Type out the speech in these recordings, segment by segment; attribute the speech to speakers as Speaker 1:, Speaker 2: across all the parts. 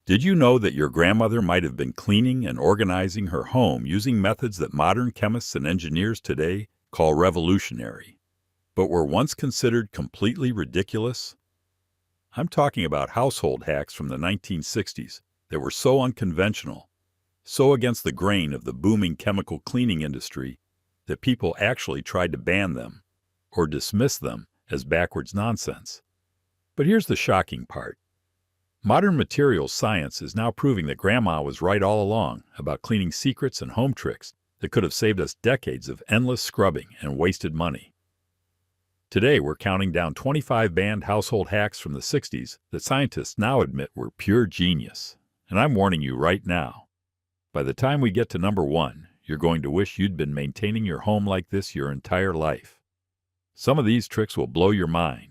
Speaker 1: Did you know that your grandmother might have been cleaning and organizing her home using methods that modern chemists and engineers today call revolutionary, but were once considered completely ridiculous? I'm talking about household hacks from the 1960s that were so unconventional, so against the grain of the booming chemical cleaning industry, that people actually tried to ban them or dismiss them as backwards nonsense. But here's the shocking part. Modern materials science is now proving that Grandma was right all along about cleaning secrets and home tricks that could have saved us decades of endless scrubbing and wasted money. Today, we're counting down 25 banned household hacks from the 60s that scientists now admit were pure genius. And I'm warning you right now, by the time we get to number 1, you're going to wish you'd been maintaining your home like this your entire life. Some of these tricks will blow your mind.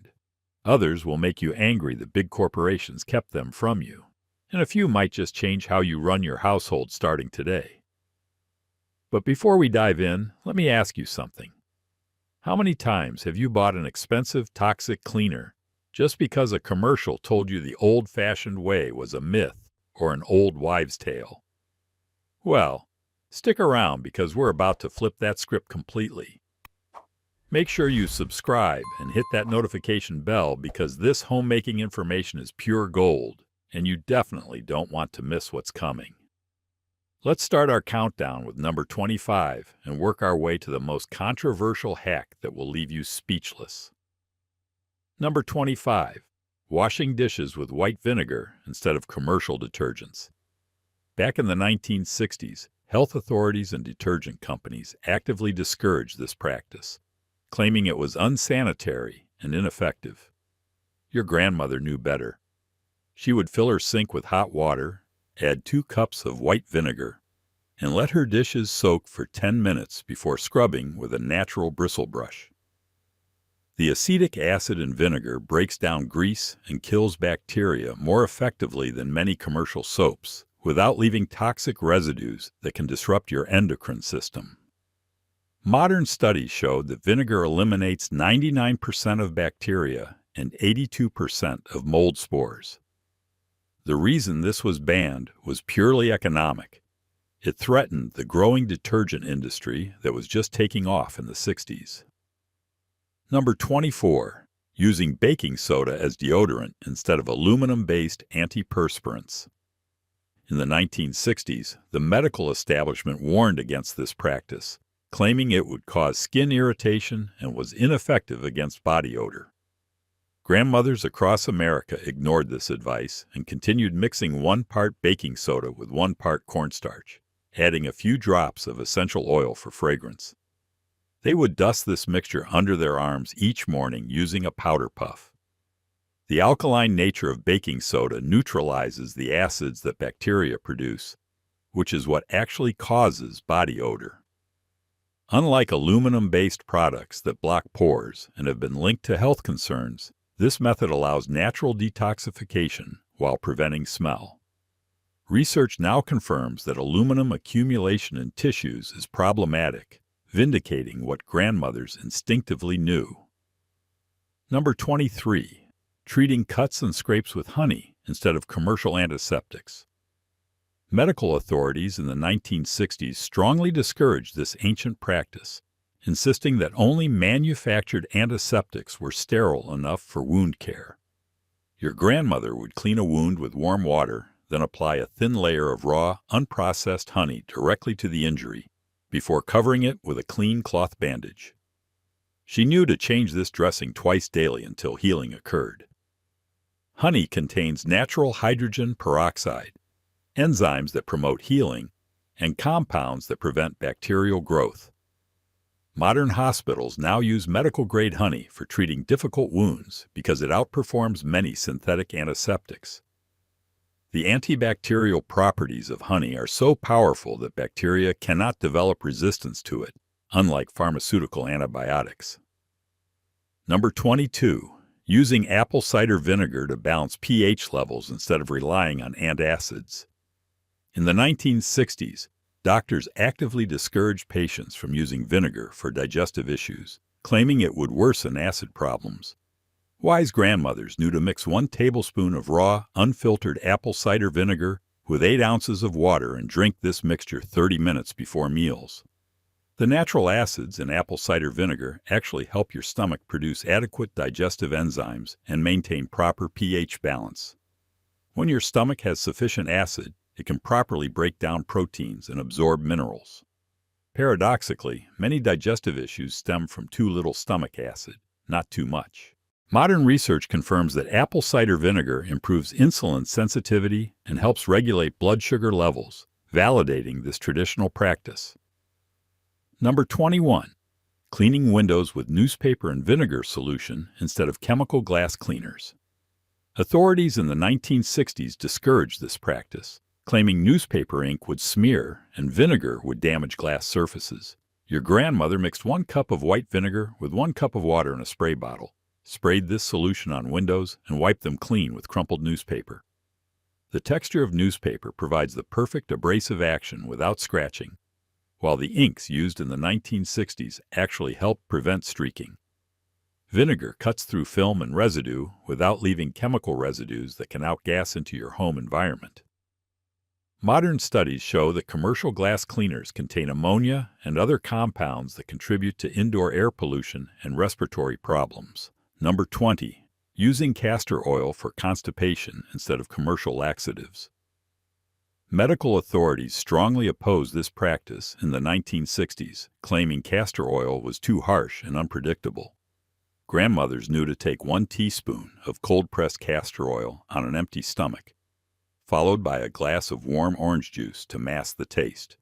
Speaker 1: Others will make you angry that big corporations kept them from you. And a few might just change how you run your household starting today. But before we dive in, let me ask you something. How many times have you bought an expensive, toxic cleaner just because a commercial told you the old-fashioned way was a myth or an old wives' tale? Well, stick around because we're about to flip that script completely. Make sure you subscribe and hit that notification bell because this homemaking information is pure gold, and you definitely don't want to miss what's coming. Let's start our countdown with number 25 and work our way to the most controversial hack that will leave you speechless. Number 25. Washing dishes with white vinegar instead of commercial detergents. Back in the 1960s, health authorities and detergent companies actively discouraged this practice, claiming it was unsanitary and ineffective. Your grandmother knew better. She would fill her sink with hot water, add 2 cups of white vinegar, and let her dishes soak for 10 minutes before scrubbing with a natural bristle brush. The acetic acid in vinegar breaks down grease and kills bacteria more effectively than many commercial soaps, without leaving toxic residues that can disrupt your endocrine system. Modern studies showed that vinegar eliminates 99% of bacteria and 82% of mold spores. The reason this was banned was purely economic. It threatened the growing detergent industry that was just taking off in the 60s. Number 24. Using baking soda as deodorant instead of aluminum-based antiperspirants. In the 1960s, the medical establishment warned against this practice, claiming it would cause skin irritation and was ineffective against body odor. Grandmothers across America ignored this advice and continued mixing 1 part baking soda with 1 part cornstarch, adding a few drops of essential oil for fragrance. They would dust this mixture under their arms each morning using a powder puff. The alkaline nature of baking soda neutralizes the acids that bacteria produce, which is what actually causes body odor. Unlike aluminum-based products that block pores and have been linked to health concerns, this method allows natural detoxification while preventing smell. Research now confirms that aluminum accumulation in tissues is problematic, vindicating what grandmothers instinctively knew. Number 23. Treating cuts and scrapes with honey instead of commercial antiseptics. Medical authorities in the 1960s strongly discouraged this ancient practice, insisting that only manufactured antiseptics were sterile enough for wound care. Your grandmother would clean a wound with warm water, then apply a thin layer of raw, unprocessed honey directly to the injury, before covering it with a clean cloth bandage. She knew to change this dressing twice daily until healing occurred. Honey contains natural hydrogen peroxide, enzymes that promote healing, and compounds that prevent bacterial growth. Modern hospitals now use medical-grade honey for treating difficult wounds because it outperforms many synthetic antiseptics. The antibacterial properties of honey are so powerful that bacteria cannot develop resistance to it, unlike pharmaceutical antibiotics. Number 22. Using apple cider vinegar to balance pH levels instead of relying on antacids. In the 1960s, doctors actively discouraged patients from using vinegar for digestive issues, claiming it would worsen acid problems. Wise grandmothers knew to mix 1 tablespoon of raw, unfiltered apple cider vinegar with 8 ounces of water and drink this mixture 30 minutes before meals. The natural acids in apple cider vinegar actually help your stomach produce adequate digestive enzymes and maintain proper pH balance. When your stomach has sufficient acid, it can properly break down proteins and absorb minerals. Paradoxically, many digestive issues stem from too little stomach acid, not too much. Modern research confirms that apple cider vinegar improves insulin sensitivity and helps regulate blood sugar levels, validating this traditional practice. Number 21. Cleaning windows with newspaper and vinegar solution instead of chemical glass cleaners. Authorities in the 1960s discouraged this practice, claiming newspaper ink would smear and vinegar would damage glass surfaces. Your grandmother mixed 1 cup of white vinegar with 1 cup of water in a spray bottle, sprayed this solution on windows, and wiped them clean with crumpled newspaper. The texture of newspaper provides the perfect abrasive action without scratching, while the inks used in the 1960s actually helped prevent streaking. Vinegar cuts through film and residue without leaving chemical residues that can outgas into your home environment. Modern studies show that commercial glass cleaners contain ammonia and other compounds that contribute to indoor air pollution and respiratory problems. Number 20. Using castor oil for constipation instead of commercial laxatives. Medical authorities strongly opposed this practice in the 1960s, claiming castor oil was too harsh and unpredictable. Grandmothers knew to take 1 teaspoon of cold-pressed castor oil on an empty stomach, followed by a glass of warm orange juice to mask the taste.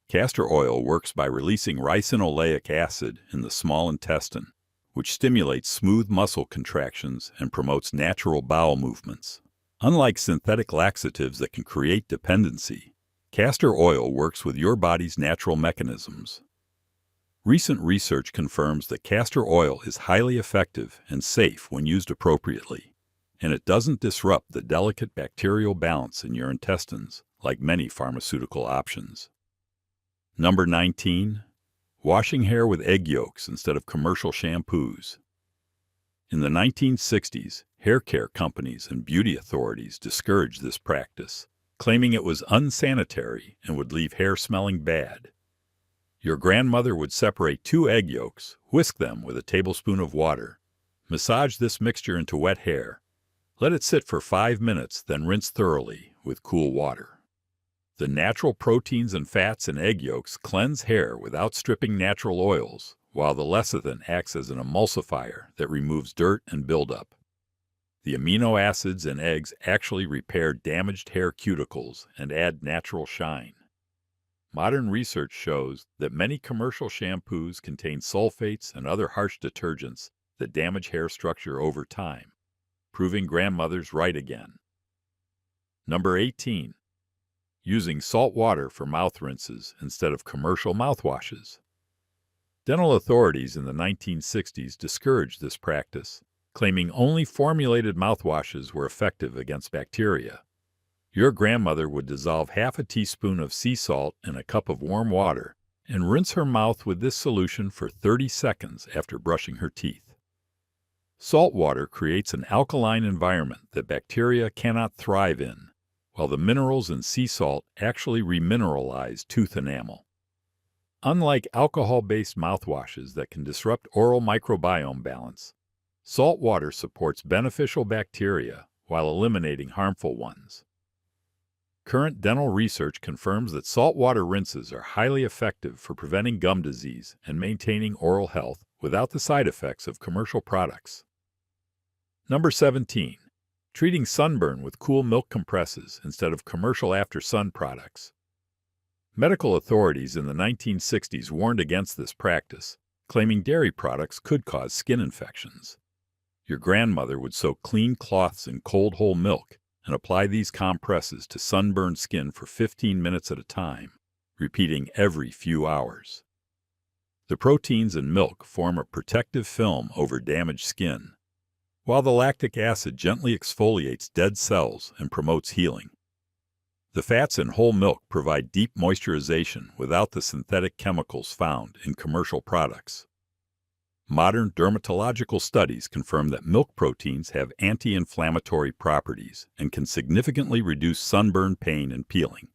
Speaker 1: Castor oil works by releasing ricinoleic acid in the small intestine, which stimulates smooth muscle contractions and promotes natural bowel movements. Unlike synthetic laxatives that can create dependency, castor oil works with your body's natural mechanisms. Recent research confirms that castor oil is highly effective and safe when used appropriately, and it doesn't disrupt the delicate bacterial balance in your intestines like many pharmaceutical options. Number 19. Washing hair with egg yolks instead of commercial shampoos. In the 1960s, hair care companies and beauty authorities discouraged this practice, claiming it was unsanitary and would leave hair smelling bad. Your grandmother would separate 2 egg yolks, whisk them with a tablespoon of water, massage this mixture into wet hair, let it sit for 5 minutes, then rinse thoroughly with cool water. The natural proteins and fats in egg yolks cleanse hair without stripping natural oils, while the lecithin acts as an emulsifier that removes dirt and buildup. The amino acids in eggs actually repair damaged hair cuticles and add natural shine. Modern research shows that many commercial shampoos contain sulfates and other harsh detergents that damage hair structure over time, proving grandmothers right again. Number 18. Using salt water for mouth rinses instead of commercial mouthwashes. Dental authorities in the 1960s discouraged this practice, claiming only formulated mouthwashes were effective against bacteria. Your grandmother would dissolve half a teaspoon of sea salt in a cup of warm water and rinse her mouth with this solution for 30 seconds after brushing her teeth. Salt water creates an alkaline environment that bacteria cannot thrive in, while the minerals in sea salt actually remineralize tooth enamel. Unlike alcohol-based mouthwashes that can disrupt oral microbiome balance, salt water supports beneficial bacteria while eliminating harmful ones. Current dental research confirms that saltwater rinses are highly effective for preventing gum disease and maintaining oral health without the side effects of commercial products. Number 17. Treating sunburn with cool milk compresses instead of commercial after-sun products. Medical authorities in the 1960s warned against this practice, claiming dairy products could cause skin infections. Your grandmother would soak clean cloths in cold whole milk and apply these compresses to sunburned skin for 15 minutes at a time, repeating every few hours. The proteins in milk form a protective film over damaged skin, while the lactic acid gently exfoliates dead cells and promotes healing. The fats in whole milk provide deep moisturization without the synthetic chemicals found in commercial products. Modern dermatological studies confirm that milk proteins have anti-inflammatory properties and can significantly reduce sunburn pain and peeling.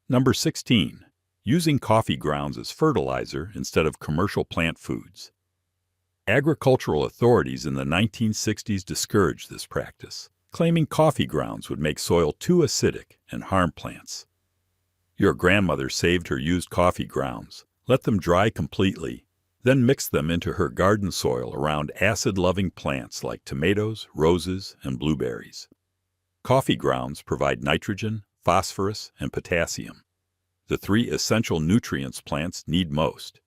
Speaker 1: Number 16. Using coffee grounds as fertilizer instead of commercial plant foods. Agricultural authorities in the 1960s discouraged this practice, claiming coffee grounds would make soil too acidic and harm plants. Your grandmother saved her used coffee grounds, let them dry completely, then mixed them into her garden soil around acid-loving plants like tomatoes, roses, and blueberries. Coffee grounds provide nitrogen, phosphorus, and potassium, the three essential nutrients plants need most.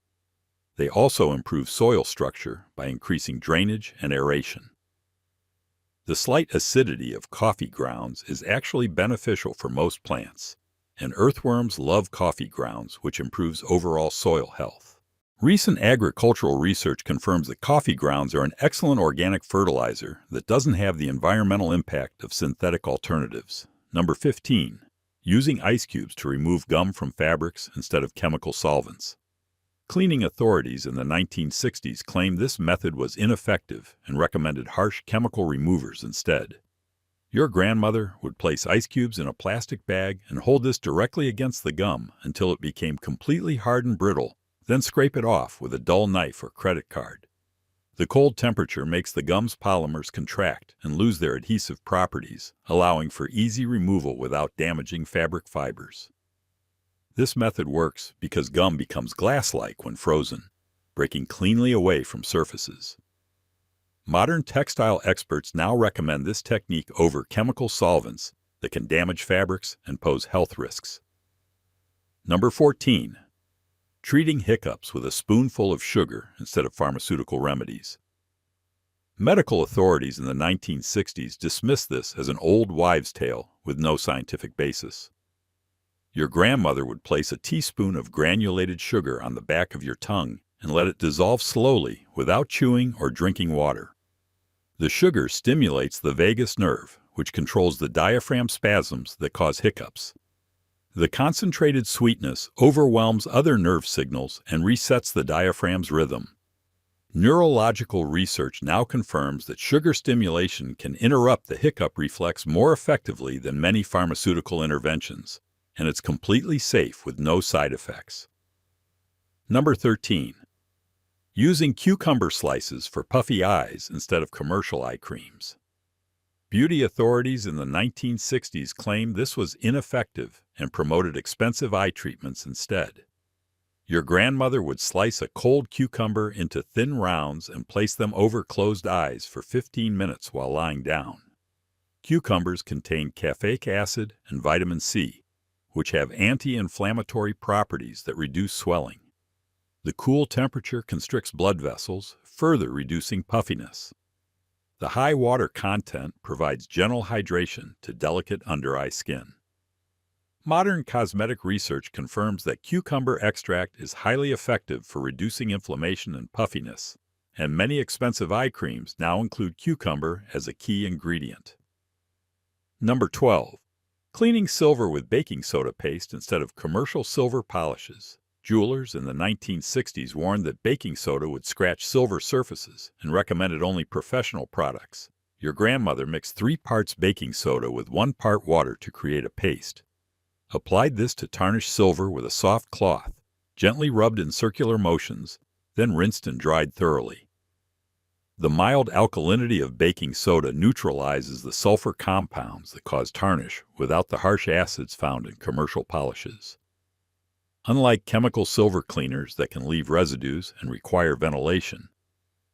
Speaker 1: They also improve soil structure by increasing drainage and aeration. The slight acidity of coffee grounds is actually beneficial for most plants, and earthworms love coffee grounds, which improves overall soil health. Recent agricultural research confirms that coffee grounds are an excellent organic fertilizer that doesn't have the environmental impact of synthetic alternatives. Number 15. Using ice cubes to remove gum from fabrics instead of chemical solvents. Cleaning authorities in the 1960s claimed this method was ineffective and recommended harsh chemical removers instead. Your grandmother would place ice cubes in a plastic bag and hold this directly against the gum until it became completely hard and brittle, then scrape it off with a dull knife or credit card. The cold temperature makes the gum's polymers contract and lose their adhesive properties, allowing for easy removal without damaging fabric fibers. This method works because gum becomes glass-like when frozen, breaking cleanly away from surfaces. Modern textile experts now recommend this technique over chemical solvents that can damage fabrics and pose health risks. Number 14. Treating hiccups with a spoonful of sugar instead of pharmaceutical remedies. Medical authorities in the 1960s dismissed this as an old wives' tale with no scientific basis. Your grandmother would place a teaspoon of granulated sugar on the back of your tongue and let it dissolve slowly without chewing or drinking water. The sugar stimulates the vagus nerve, which controls the diaphragm spasms that cause hiccups. The concentrated sweetness overwhelms other nerve signals and resets the diaphragm's rhythm. Neurological research now confirms that sugar stimulation can interrupt the hiccup reflex more effectively than many pharmaceutical interventions, and it's completely safe with no side effects. Number 13. Using cucumber slices for puffy eyes instead of commercial eye creams. Beauty authorities in the 1960s claimed this was ineffective and promoted expensive eye treatments instead. Your grandmother would slice a cold cucumber into thin rounds and place them over closed eyes for 15 minutes while lying down. Cucumbers contain caffeic acid and vitamin C, which have anti-inflammatory properties that reduce swelling. The cool temperature constricts blood vessels, further reducing puffiness. The high water content provides gentle hydration to delicate under-eye skin. Modern cosmetic research confirms that cucumber extract is highly effective for reducing inflammation and puffiness, and many expensive eye creams now include cucumber as a key ingredient. Number 12. Cleaning silver with baking soda paste instead of commercial silver polishes. Jewelers in the 1960s warned that baking soda would scratch silver surfaces and recommended only professional products. Your grandmother mixed 3 parts baking soda with 1 part water to create a paste. Applied this to tarnished silver with a soft cloth, gently rubbed in circular motions, then rinsed and dried thoroughly. The mild alkalinity of baking soda neutralizes the sulfur compounds that cause tarnish without the harsh acids found in commercial polishes. Unlike chemical silver cleaners that can leave residues and require ventilation,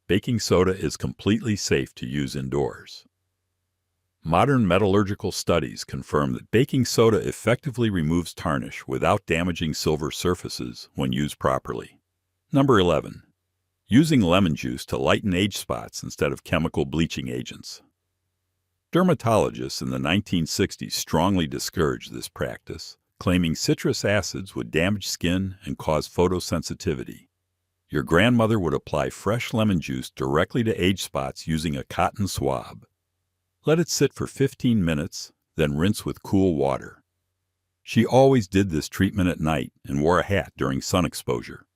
Speaker 1: baking soda is completely safe to use indoors. Modern metallurgical studies confirm that baking soda effectively removes tarnish without damaging silver surfaces when used properly. Number 11. Using lemon juice to lighten age spots instead of chemical bleaching agents. Dermatologists in the 1960s strongly discouraged this practice, claiming citrus acids would damage skin and cause photosensitivity. Your grandmother would apply fresh lemon juice directly to age spots using a cotton swab. Let it sit for 15 minutes, then rinse with cool water. She always did this treatment at night and wore a hat during sun exposure.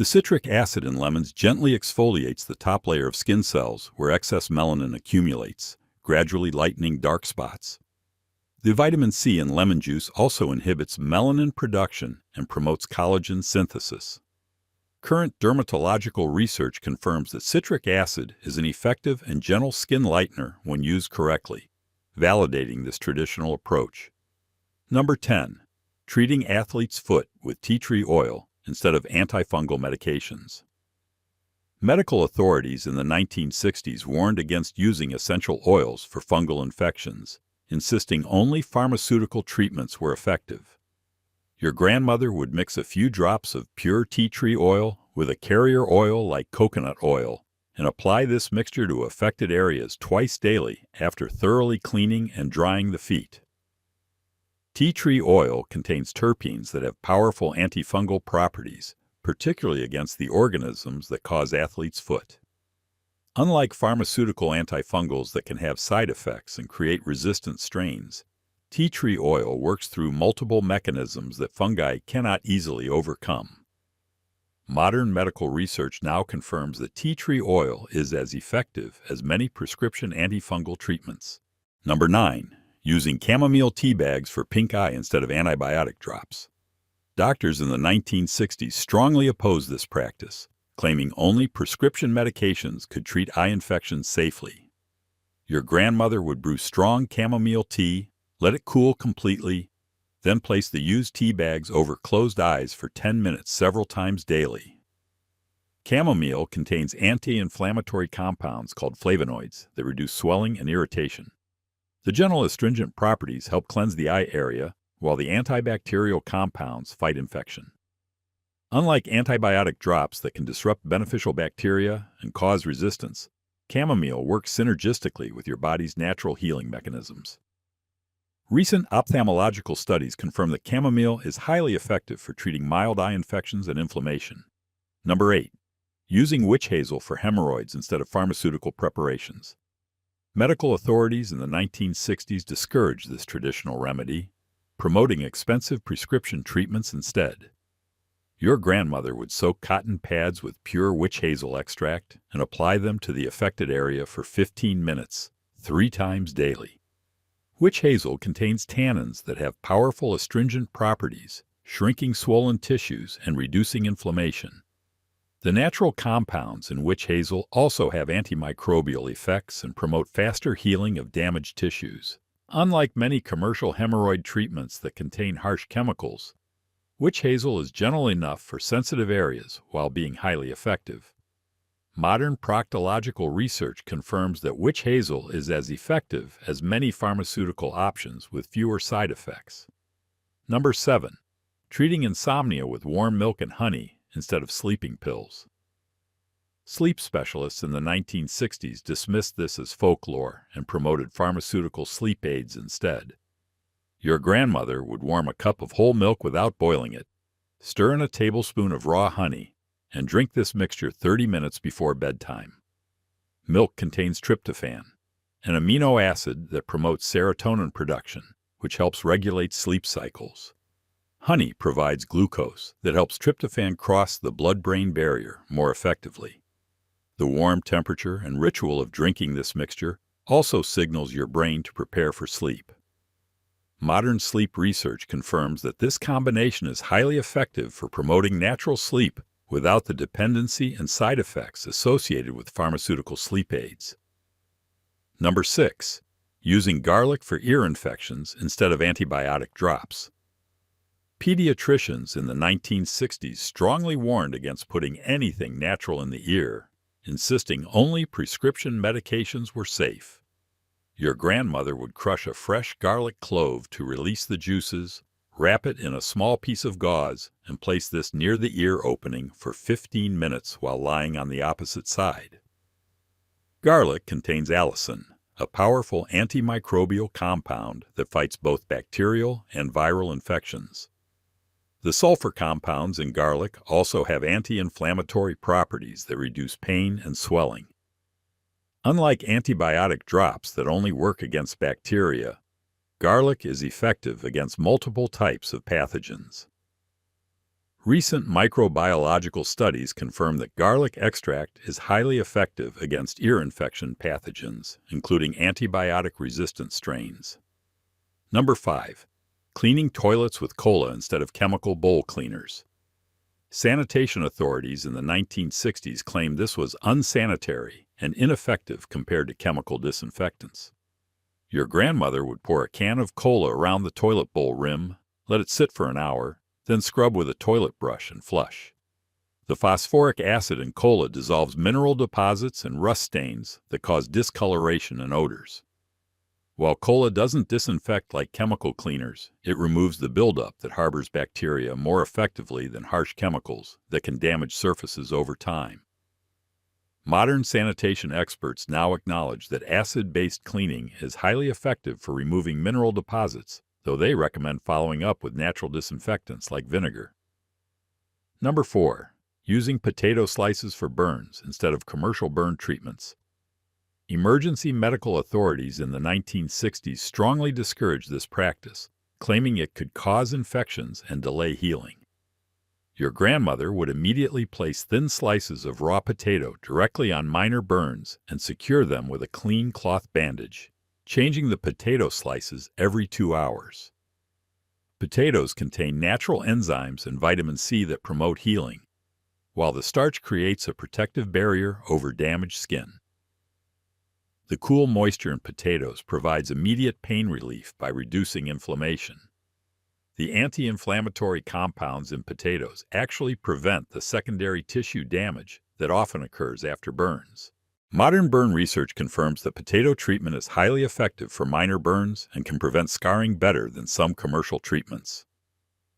Speaker 1: The citric acid in lemons gently exfoliates the top layer of skin cells where excess melanin accumulates, gradually lightening dark spots. The vitamin C in lemon juice also inhibits melanin production and promotes collagen synthesis. Current dermatological research confirms that citric acid is an effective and gentle skin lightener when used correctly, validating this traditional approach. Number 10. Treating athlete's foot with tea tree oil instead of antifungal medications. Medical authorities in the 1960s warned against using essential oils for fungal infections, insisting only pharmaceutical treatments were effective. Your grandmother would mix a few drops of pure tea tree oil with a carrier oil like coconut oil and apply this mixture to affected areas twice daily after thoroughly cleaning and drying the feet. Tea tree oil contains terpenes that have powerful antifungal properties, particularly against the organisms that cause athlete's foot. Unlike pharmaceutical antifungals that can have side effects and create resistant strains, tea tree oil works through multiple mechanisms that fungi cannot easily overcome. Modern medical research now confirms that tea tree oil is as effective as many prescription antifungal treatments. Number 9. Using chamomile tea bags for pink eye instead of antibiotic drops. Doctors in the 1960s strongly opposed this practice, claiming only prescription medications could treat eye infections safely. Your grandmother would brew strong chamomile tea, let it cool completely, then place the used tea bags over closed eyes for 10 minutes several times daily. Chamomile contains anti-inflammatory compounds called flavonoids that reduce swelling and irritation. The gentle astringent properties help cleanse the eye area, while the antibacterial compounds fight infection. Unlike antibiotic drops that can disrupt beneficial bacteria and cause resistance, chamomile works synergistically with your body's natural healing mechanisms. Recent ophthalmological studies confirm that chamomile is highly effective for treating mild eye infections and inflammation. Number 8. Using witch hazel for hemorrhoids instead of pharmaceutical preparations. Medical authorities in the 1960s discouraged this traditional remedy, promoting expensive prescription treatments instead. Your grandmother would soak cotton pads with pure witch hazel extract and apply them to the affected area for 15 minutes, 3 times daily. Witch hazel contains tannins that have powerful astringent properties, shrinking swollen tissues and reducing inflammation. The natural compounds in witch hazel also have antimicrobial effects and promote faster healing of damaged tissues. Unlike many commercial hemorrhoid treatments that contain harsh chemicals, witch hazel is gentle enough for sensitive areas while being highly effective. Modern proctological research confirms that witch hazel is as effective as many pharmaceutical options with fewer side effects. Number 7. Treating insomnia with warm milk and honey instead of sleeping pills. Sleep specialists in the 1960s dismissed this as folklore and promoted pharmaceutical sleep aids instead. Your grandmother would warm a cup of whole milk without boiling it, stir in a tablespoon of raw honey, and drink this mixture 30 minutes before bedtime. Milk contains tryptophan, an amino acid that promotes serotonin production, which helps regulate sleep cycles. Honey provides glucose that helps tryptophan cross the blood-brain barrier more effectively. The warm temperature and ritual of drinking this mixture also signals your brain to prepare for sleep. Modern sleep research confirms that this combination is highly effective for promoting natural sleep without the dependency and side effects associated with pharmaceutical sleep aids. Number 6. Using garlic for ear infections instead of antibiotic drops. Pediatricians in the 1960s strongly warned against putting anything natural in the ear, insisting only prescription medications were safe. Your grandmother would crush a fresh garlic clove to release the juices, wrap it in a small piece of gauze, and place this near the ear opening for 15 minutes while lying on the opposite side. Garlic contains allicin, a powerful antimicrobial compound that fights both bacterial and viral infections. The sulfur compounds in garlic also have anti-inflammatory properties that reduce pain and swelling. Unlike antibiotic drops that only work against bacteria, garlic is effective against multiple types of pathogens. Recent microbiological studies confirm that garlic extract is highly effective against ear infection pathogens, including antibiotic-resistant strains. Number 5. Cleaning toilets with cola instead of chemical bowl cleaners. Sanitation authorities in the 1960s claimed this was unsanitary and ineffective compared to chemical disinfectants. Your grandmother would pour a can of cola around the toilet bowl rim, let it sit for an hour, then scrub with a toilet brush and flush. The phosphoric acid in cola dissolves mineral deposits and rust stains that cause discoloration and odors. While cola doesn't disinfect like chemical cleaners, it removes the buildup that harbors bacteria more effectively than harsh chemicals that can damage surfaces over time. Modern sanitation experts now acknowledge that acid-based cleaning is highly effective for removing mineral deposits, though they recommend following up with natural disinfectants like vinegar. Number 4. Using potato slices for burns instead of commercial burn treatments. Emergency medical authorities in the 1960s strongly discouraged this practice, claiming it could cause infections and delay healing. Your grandmother would immediately place thin slices of raw potato directly on minor burns and secure them with a clean cloth bandage, changing the potato slices every 2 hours. Potatoes contain natural enzymes and vitamin C that promote healing, while the starch creates a protective barrier over damaged skin. The cool moisture in potatoes provides immediate pain relief by reducing inflammation. The anti-inflammatory compounds in potatoes actually prevent the secondary tissue damage that often occurs after burns. Modern burn research confirms that potato treatment is highly effective for minor burns and can prevent scarring better than some commercial treatments.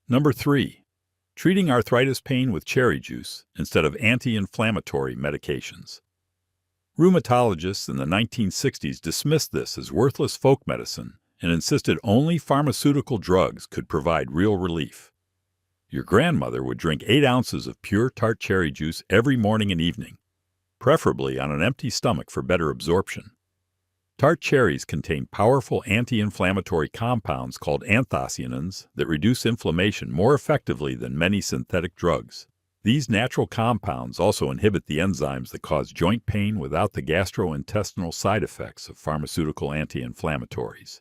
Speaker 1: Number 3. Treating arthritis pain with cherry juice instead of anti-inflammatory medications. Rheumatologists in the 1960s dismissed this as worthless folk medicine and insisted only pharmaceutical drugs could provide real relief. Your grandmother would drink 8 ounces of pure tart cherry juice every morning and evening, preferably on an empty stomach for better absorption. Tart cherries contain powerful anti-inflammatory compounds called anthocyanins that reduce inflammation more effectively than many synthetic drugs. These natural compounds also inhibit the enzymes that cause joint pain without the gastrointestinal side effects of pharmaceutical anti-inflammatories.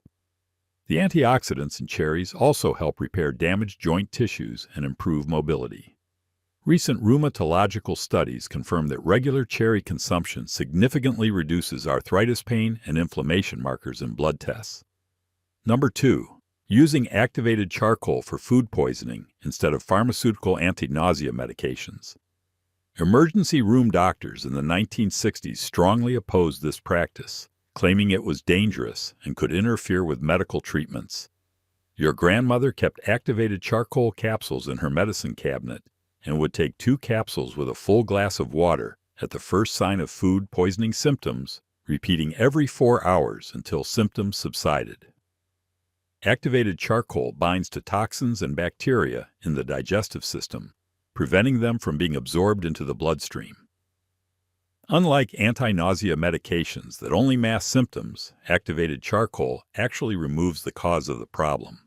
Speaker 1: The antioxidants in cherries also help repair damaged joint tissues and improve mobility. Recent rheumatological studies confirm that regular cherry consumption significantly reduces arthritis pain and inflammation markers in blood tests. Number 2. Using activated charcoal for food poisoning instead of pharmaceutical anti-nausea medications. Emergency room doctors in the 1960s strongly opposed this practice, claiming it was dangerous and could interfere with medical treatments. Your grandmother kept activated charcoal capsules in her medicine cabinet and would take 2 capsules with a full glass of water at the first sign of food poisoning symptoms, repeating every 4 hours until symptoms subsided. Activated charcoal binds to toxins and bacteria in the digestive system, preventing them from being absorbed into the bloodstream. Unlike anti-nausea medications that only mask symptoms, activated charcoal actually removes the cause of the problem.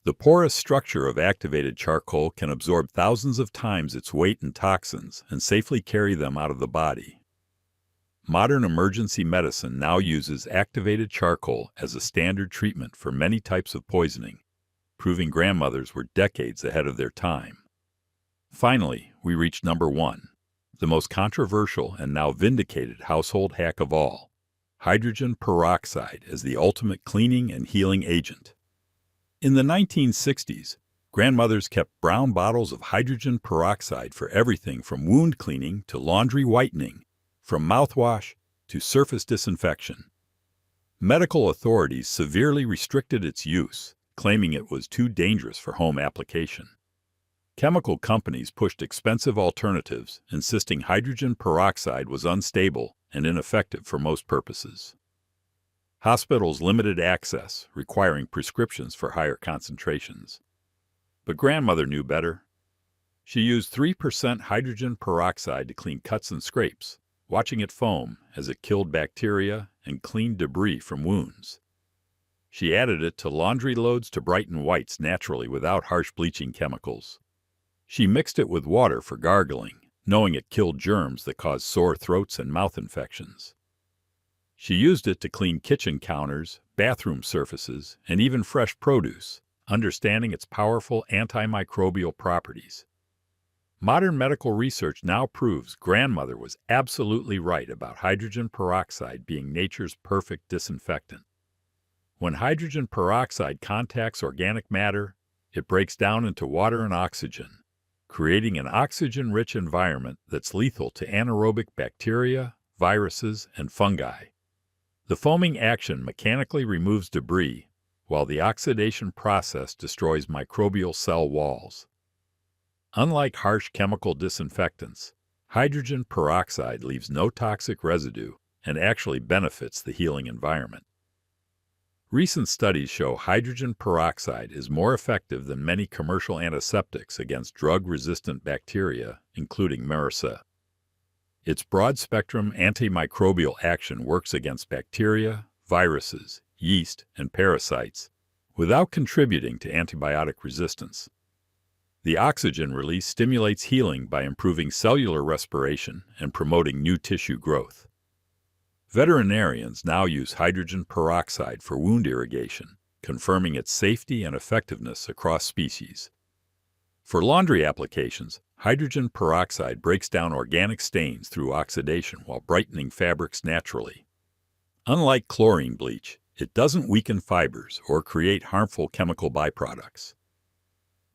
Speaker 1: The porous structure of activated charcoal can absorb thousands of times its weight in toxins and safely carry them out of the body. Modern emergency medicine now uses activated charcoal as a standard treatment for many types of poisoning, proving grandmothers were decades ahead of their time. Finally, we reach number 1, the most controversial and now vindicated household hack of all: hydrogen peroxide as the ultimate cleaning and healing agent. In the 1960s, grandmothers kept brown bottles of hydrogen peroxide for everything from wound cleaning to laundry whitening, from mouthwash to surface disinfection. Medical authorities severely restricted its use, claiming it was too dangerous for home application. Chemical companies pushed expensive alternatives, insisting hydrogen peroxide was unstable and ineffective for most purposes. Hospitals limited access, requiring prescriptions for higher concentrations. But grandmother knew better. She used 3% hydrogen peroxide to clean cuts and scrapes, watching it foam as it killed bacteria and cleaned debris from wounds. She added it to laundry loads to brighten whites naturally without harsh bleaching chemicals. She mixed it with water for gargling, knowing it killed germs that cause sore throats and mouth infections. She used it to clean kitchen counters, bathroom surfaces, and even fresh produce, understanding its powerful antimicrobial properties. Modern medical research now proves grandmother was absolutely right about hydrogen peroxide being nature's perfect disinfectant. When hydrogen peroxide contacts organic matter, it breaks down into water and oxygen, creating an oxygen-rich environment that's lethal to anaerobic bacteria, viruses, and fungi. The foaming action mechanically removes debris, while the oxidation process destroys microbial cell walls. Unlike harsh chemical disinfectants, hydrogen peroxide leaves no toxic residue and actually benefits the healing environment. Recent studies show hydrogen peroxide is more effective than many commercial antiseptics against drug-resistant bacteria, including MRSA. Its broad-spectrum antimicrobial action works against bacteria, viruses, yeast, and parasites, without contributing to antibiotic resistance. The oxygen release stimulates healing by improving cellular respiration and promoting new tissue growth. Veterinarians now use hydrogen peroxide for wound irrigation, confirming its safety and effectiveness across species. For laundry applications, hydrogen peroxide breaks down organic stains through oxidation while brightening fabrics naturally. Unlike chlorine bleach, it doesn't weaken fibers or create harmful chemical byproducts.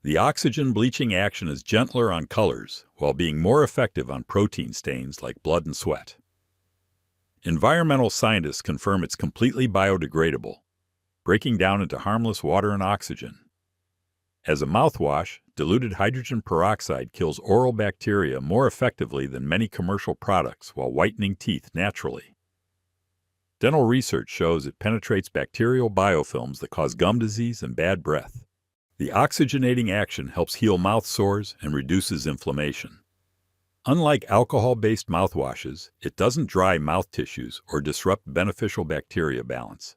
Speaker 1: The oxygen bleaching action is gentler on colors while being more effective on protein stains like blood and sweat. Environmental scientists confirm it's completely biodegradable, breaking down into harmless water and oxygen. As a mouthwash, diluted hydrogen peroxide kills oral bacteria more effectively than many commercial products while whitening teeth naturally. Dental research shows it penetrates bacterial biofilms that cause gum disease and bad breath. The oxygenating action helps heal mouth sores and reduces inflammation. Unlike alcohol-based mouthwashes, it doesn't dry mouth tissues or disrupt beneficial bacteria balance.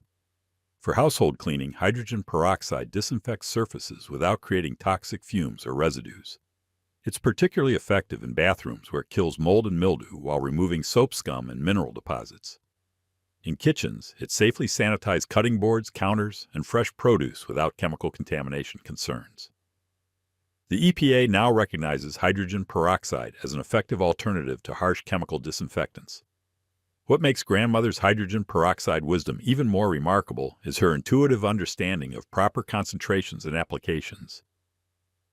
Speaker 1: For household cleaning, hydrogen peroxide disinfects surfaces without creating toxic fumes or residues. It's particularly effective in bathrooms where it kills mold and mildew while removing soap scum and mineral deposits. In kitchens, it safely sanitizes cutting boards, counters, and fresh produce without chemical contamination concerns. The EPA now recognizes hydrogen peroxide as an effective alternative to harsh chemical disinfectants. What makes grandmother's hydrogen peroxide wisdom even more remarkable is her intuitive understanding of proper concentrations and applications.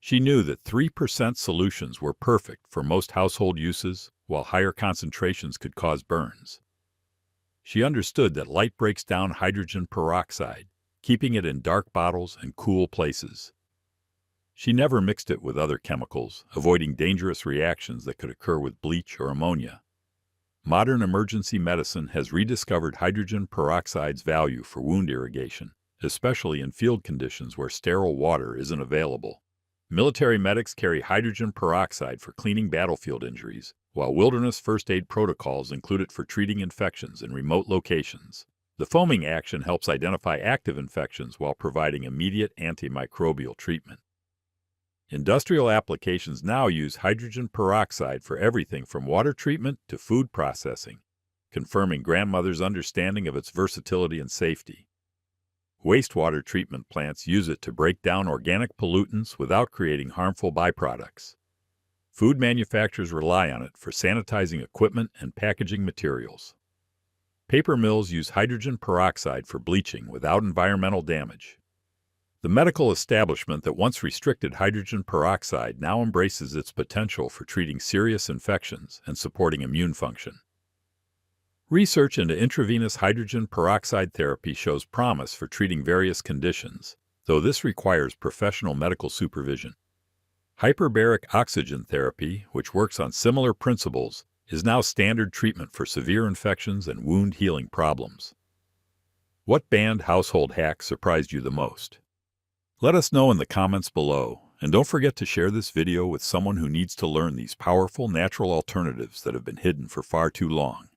Speaker 1: She knew that 3% solutions were perfect for most household uses, while higher concentrations could cause burns. She understood that light breaks down hydrogen peroxide, keeping it in dark bottles and cool places. She never mixed it with other chemicals, avoiding dangerous reactions that could occur with bleach or ammonia. Modern emergency medicine has rediscovered hydrogen peroxide's value for wound irrigation, especially in field conditions where sterile water isn't available. Military medics carry hydrogen peroxide for cleaning battlefield injuries, while wilderness first aid protocols include it for treating infections in remote locations. The foaming action helps identify active infections while providing immediate antimicrobial treatment. Industrial applications now use hydrogen peroxide for everything from water treatment to food processing, confirming grandmother's understanding of its versatility and safety. Wastewater treatment plants use it to break down organic pollutants without creating harmful byproducts. Food manufacturers rely on it for sanitizing equipment and packaging materials. Paper mills use hydrogen peroxide for bleaching without environmental damage. The medical establishment that once restricted hydrogen peroxide now embraces its potential for treating serious infections and supporting immune function. Research into intravenous hydrogen peroxide therapy shows promise for treating various conditions, though this requires professional medical supervision. Hyperbaric oxygen therapy, which works on similar principles, is now standard treatment for severe infections and wound healing problems. What banned household hack surprised you the most? Let us know in the comments below, and don't forget to share this video with someone who needs to learn these powerful natural alternatives that have been hidden for far too long.